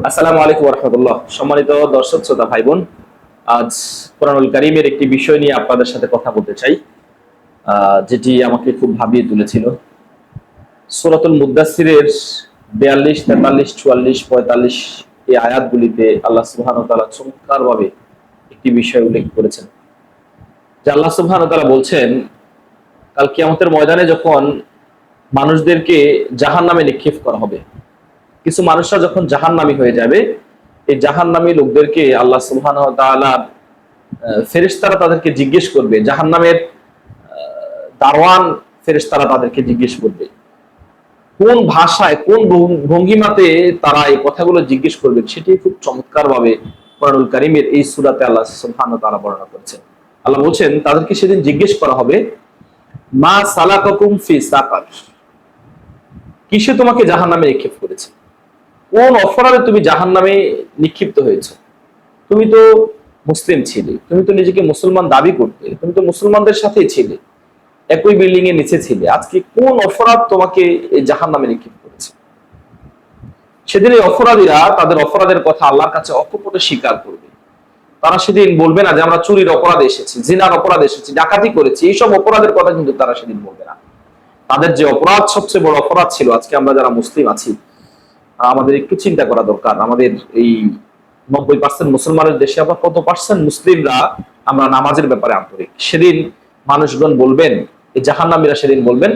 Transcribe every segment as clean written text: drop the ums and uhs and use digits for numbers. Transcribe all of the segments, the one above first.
আসসালামু আলাইকুম ওয়া রাহমাতুল্লাহ। সম্মানিত দর্শক শ্রোতা ভাই বোন, আজ কোরআনুল কারীমের একটি বিষয় নিয়ে আপনাদের সাথে কথা বলতে চাই, যেটি আমাকে খুব ভাবিয়ে তুলেছিল। সূরাতুল মুদ্দাসসিরের 42, 43, 44, 45 এই আয়াতগুলিতে আল্লাহ সুবহানাহু ওয়া তাআলা চমৎকারভাবে একটি বিষয় উল্লেখ করেছেন। যে আল্লাহ সুবহানাহু ওয়া তাআলা বলছেন, কাল কিয়ামতের ময়দানে যখন মানুষদেরকে জাহান্নামে নিক্ষেপ করা হবে, কিছু মানুষরা যখন জাহান্নামী হয়ে যাবে, এই জাহান্নামী লোকদেরকে আল্লাহ সুবহানাহু ওয়া তাআলা ফেরেশতারা তাদেরকে জিজ্ঞেস করবে, জাহান্নামের দারওয়ান ফেরেশতারা তাদেরকে জিজ্ঞেস করবে, কোন ভাষায় কোন ভঙ্গিমাতে তারা এই কথাগুলো জিজ্ঞেস করবে, সেটি খুব চমৎকারভাবে কোরআনুল কারীমের এই সূরাতে আল্লাহ সুবহানাহু ওয়া তাআলা বর্ণনা করেছেন। আল্লাহ বলছেন, তাদেরকে সেদিন জিজ্ঞেস করা হবে, মা সালাকাকুম ফি সাকার, কিসে তোমাকে জাহান্নামে নিক্ষেপ করেছে, কোন অপরাধে তুমি জাহান্নামে নিক্ষিপ্ত হয়েছে? তুমি তো মুসলিম ছিলে, তুমি তো নিজেকে মুসলমান দাবি করতে, তুমি তো মুসলমানদের সাথেই ছিলে, একই বিল্ডিং এর নিচে ছিলে, আজকে কোন অপরাধ তোমাকে এই জাহান্নামে নিক্ষিপ্ত করেছে? সেদিন এই অপরাধীরা তাদের অপরাধের কথা আল্লাহর কাছে অকপটে স্বীকার করবে। তারা সেদিন বলবে না যে আমরা চুরির অপরাধে এসেছি, জিনার অপরাধে এসেছি, ডাকাতি করেছি, এইসব অপরাধের কথা কিন্তু তারা সেদিন বলবে না। তাদের যে অপরাধ, সবচেয়ে বড় অপরাধ ছিল, আজকে আমরা যারা মুসলিম আছি আমাদের একটু চিন্তা করা দরকার। আমাদের এই 90% মুসলমানের দেশে আবার কত পার্সেন্ট মুসলিমরা আমরা নামাজের ব্যাপারে আন্তরিক? সেদিন মানুষগণ বলবেন, এই জাহান্নামীরা সেদিন বলবেন,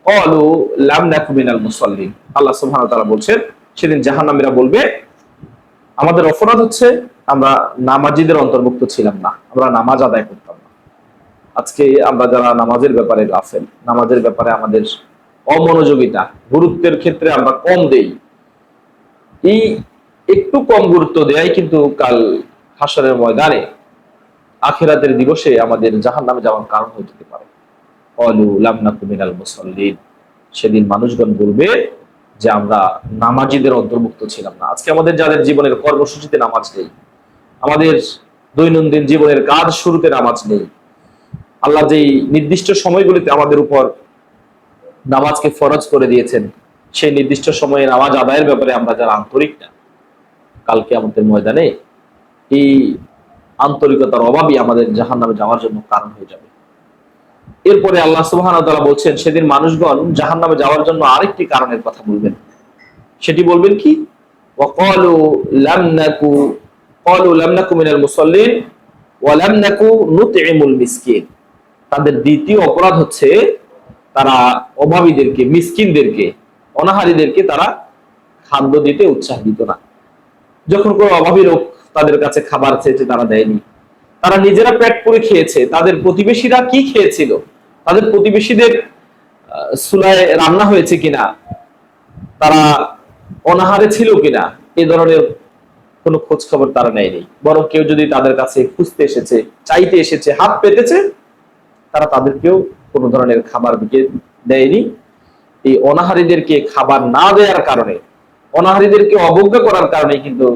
ক্বালু লাম নাকু মিনাল মুসাল্লিন। আল্লাহ সুবহানাহু ওয়া তাআলা বলছেন, সেদিন জাহান্নামীরা বলবে, আমাদের অপরাধ হচ্ছে আমরা নামাজীদের অন্তর্ভুক্ত ছিলাম না, আমরা নামাজ আদায় করতাম না। আজকে আমরা যারা নামাজের ব্যাপারে গাফেল, নামাজের ব্যাপারে আমাদের অমনোযোগিতা, গুরুত্বের ক্ষেত্রে আমরা কম দেই, এই একটু কম গুরুত্ব দেয় কিন্তু কাল হাসরের ময়দানে, আখিরাতের দিবসে আমাদের জাহান্নামে যাওয়ার কারণ হতে পারে। ক্বালু লাম নাকু মিনাল মুসাল্লিন। সেদিন মানুষগণ বলবে যে আমরা নামাজীদের অন্তর্ভুক্ত ছিলাম না। আজকে আমাদের যাদের জীবনের কর্মসূচিতে নামাজ নেই, আমাদের দৈনন্দিন জীবনের কাজ শুরুতে নামাজ নেই, আল্লাহ যেই নির্দিষ্ট সময়গুলিতে আমাদের উপর নামাজকে ফরজ করে দিয়েছেন, সেই নির্দিষ্ট সময়ে নামাজ আদায়ের ব্যাপারে আমরা যারা আন্তরিক না, কালকে আমাদের ময়দানে এই আন্তরিকতার অভাবই আমাদের জাহান্নামে যাওয়ার জন্য কারণ হয়ে যাবে। এরপরে আল্লাহ সুবহানাহু ওয়া তাআলা বলছেন, সেদিন মানুষগণ জাহান্নামে যাওয়ার জন্য আরেকটি কারণের কথা বলবেন। সেটি বলবেন কি? ওয়াকালু লাম নাকু মিনাল মুসাল্লিন ওয়া লাম নাকু নুতইমুল মিসকিন। তাদের দ্বিতীয় অপরাধ হচ্ছে তারা অভাবীদেরকে, মিসকিনদেরকে, অনাহারীদেরকে তারা খাদ্য দিতে উৎসাহ দিত না। যখন কোনো অভাবী লোক তাদের কাছে খাবার চেয়েছে, তারা দেয়নি। তারা নিজেরা পেট পুরে খেয়েছে। তাদের প্রতিবেশীরা কি খেয়েছিল, তাদের প্রতিবেশীদের চুলায় রান্না হয়েছে কিনা, তারা অনাহারে ছিল কিনা, এ ধরনের কোনো খোঁজ খবর তারা নেয়নি। বরং কেউ যদি তাদের কাছে খুঁজতে এসেছে, চাইতে এসেছে, হাত পেতেছে, তারা তাদেরকেও কোনো ধরনের খাবার দিকে দেয়নি। এই অনাহারীদেরকে খাবার না দেওয়ার কারণে, অনাহারীদেরকে অবজ্ঞা করার কারণে কিন্তু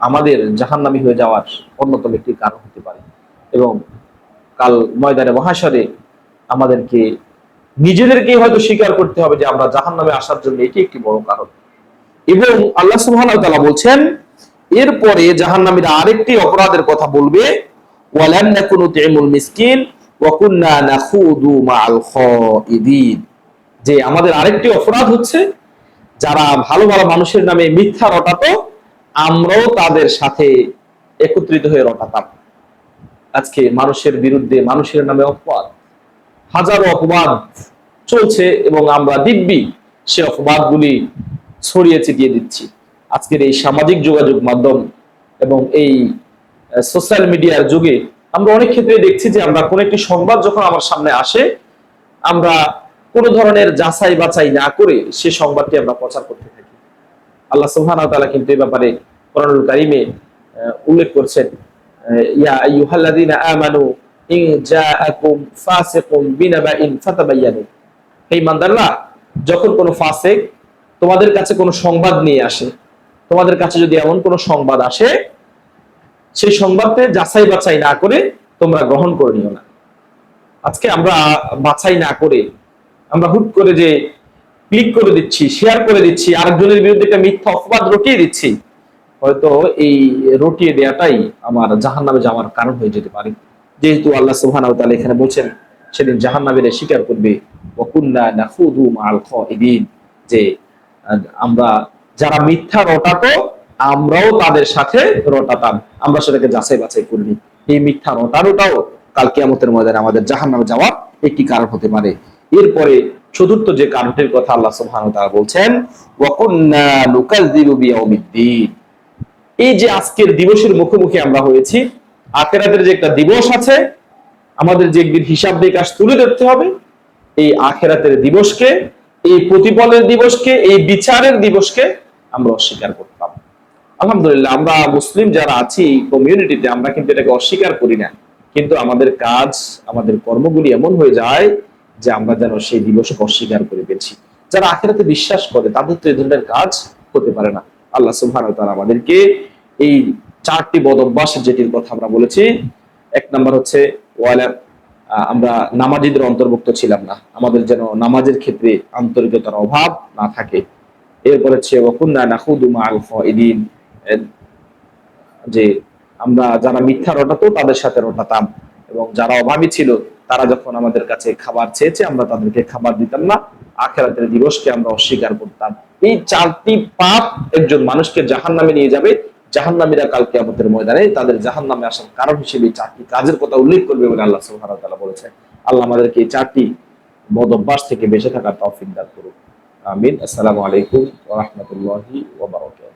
আমাদের জাহান্নামী হয়ে যাওয়ার অন্যতম একটি কারণ হতে পারে। এবং কাল ময়দানে মহাশরে আমাদেরকে নিজেদেরকে হয়তো স্বীকার করতে হবে যে আমরা জাহান্নামে আসার জন্য এটি একটি বড় কারণ। এবং আল্লাহ সুবহানাহু ওয়া তাআলা বলছেন, এরপরে জাহান্নামীরা আরেকটি অপরাধের কথা বলবে, ওয়ালাম নাকু নুতইমুল মিসকিন ওয়া কুননা নাখুদু মাআল খাইদিন। যে আমাদের আরেকটি অপরাধ হচ্ছে, যারা ভালো ভালো মানুষের নামে মিথ্যা রটাতো, আমরাও তাদের সাথে একত্রিত হয়ে রটাতাম। আজকে মানুষের বিরুদ্ধে, মানুষের নামে অপবাদ, হাজারো অপবাদ চলছে এবং আমরা দিব্যি সে অপবাদগুলি ছড়িয়ে ছিটিয়ে দিচ্ছি। আজকের এই সামাজিক যোগাযোগ মাধ্যম এবং এই সোশ্যাল মিডিয়ার যুগে আমরা অনেক ক্ষেত্রে দেখছি যে আমরা কোন একটি সংবাদ যখন আমার সামনে আসে, আমরা কোন ধরনের যাচাই বাছাই না করে সে সংবাদটি আমরা প্রচার করতে থাকি। আল্লাহ সুবহানাহু ওয়া তাআলা কিন্তু এই ব্যাপারে কোরআনুল কারীমে উল্লেখ করেছেন, ইয়া আইয়ুহাল্লাযীনা আমানু ইন জাআকুম ফাসিকুম বিনাবাইন ফাতাবায়ানু। হে ঈমানদাররা, যখন কোনো ফাসিক তোমাদের কাছে কোনো সংবাদ নিয়ে আসে, তোমাদের কাছে যদি এমন কোনো সংবাদ আসে, সেই সংবাদকে যাচাই বাছাই না করে তোমরা গ্রহণ করে নিও না। আজকে আমরা বাছাই না করে আমরা হুট করে যে ক্লিক করে দিচ্ছি, শেয়ার করে দিচ্ছি, আরেকজনের বিরুদ্ধে একটা মিথ্যা অপবাদ রটিয়ে দিচ্ছি, হয়তো এই রটিয়ে দেয়াটাই আমার জাহান্নামে যাওয়ার কারণ হয়ে যেতে পারে। যেহেতু আল্লাহ সুবহানাহু ওয়া তাআলা এখানে বলছেন সেদিন জাহান্নামীরা স্বীকার করবে ওয়া কুন্না নাখুদু মাআল খাইদিন, যে আমরা যারা মিথ্যা রটাতো আমরাও তাদের সাথে রটাতাম, আমরা সেটাকে যাচাই বাছাই করিনি। এই মিথ্যা রটানোটাও কাল কিয়ামতের ময়দানে আমাদের জাহান্নামে যাওয়ার একটি কারণ হতে পারে। এরপরে চতুর্থ যে কারণটির কথা আল্লাহ সুবহানাহু ওয়া তাআলা বলছেন ওয়া কুন্না নুকাযযিবু বিয়াউমিদ্দিন, এই যে আজকের দিবসের মুখোমুখি আমরা হয়েছি, আখিরাতের যে একটা দিবস আছে, আমাদের যে একদিন হিসাব নিকাশ তুলে ধরতে হবে, এই আখিরাতের দিবসকে, এই প্রতিফলের দিবসকে, এই বিচারের দিবসকে আমরা অস্বীকার করতাম। আলহামদুলিল্লাহ আমরা মুসলিম যারা আছি কমিউনিটিতে আমরা কিন্তু এটাকে অস্বীকার করি না, কিন্তু আমাদের কাজ, আমাদের কর্মগুলি এমন হয়ে যায় যে আমরা যেন সেই দিবসকে অস্বীকার করে ফেলছি। যারা আখিরাতে বিশ্বাস করে তাদের তো এই ধরনের কাজ হতে পারে না। আল্লাহ সুবহানাহু ওয়া তাআলা আমাদেরকে এই চারটি বদ অভ্যাসের যেটির কথা আমরা বলেছি, এক নাম্বার হচ্ছে আমরা নামাজীদের অন্তর্ভুক্ত ছিলাম না, আমাদের যেন নামাজের ক্ষেত্রে আন্তরিকতার অভাব না থাকে। এরপর হচ্ছে ওয়া কুন্না নাখুদু মাআল খাইদিন, যে আমরা যারা মিথ্যা রটাতো তাদের সাথে রটাতাম, এবং যারা অভাবী ছিল তারা যখন আমাদের কাছে খাবার চেয়েছে আমরা তাদেরকে খাবার দিতাম না, আখিরাতের দিবসকে আমরা অস্বীকার করতাম। এই চারটি পাপ একজন মানুষকে জাহান্নামে নিয়ে যাবে। জাহান্নামীরা কাল কিয়ামতের ময়দানে তাদের জাহান্নামে আসার কারণ হিসেবে এই চারটি কাজের কথা উল্লেখ করবে বলে আল্লাহ সুবহানাহু ওয়া তাআলা বলেছেন। আল্লাহ আমাদেরকে এই চারটি বদ অভ্যাস থেকে বেঁচে থাকার তৌফিক দান করুন। আমিন। আসসালামু আলাইকুম ওয়া রাহমাতুল্লাহি ওয়া বারাকাতুহু।